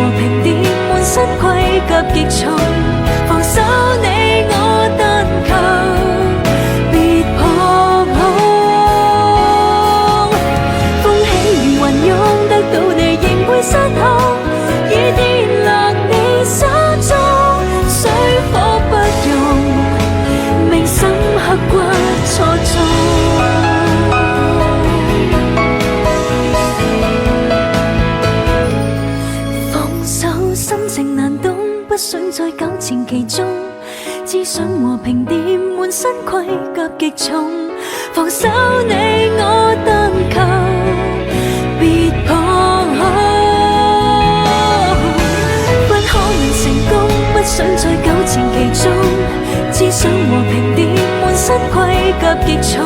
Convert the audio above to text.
和平點滿身盔甲極重，防守你我單靠，別彷徨。風起如雲湧，得到你仍會失控，以電勒你失蹤，水火不容，銘心刻骨錯綜。不想再糾纏其中，只想和平點滿身盔甲極重，防守你我單靠，別彷徨。不可能成功，不想再糾纏其中，只想和平點滿身盔甲極重。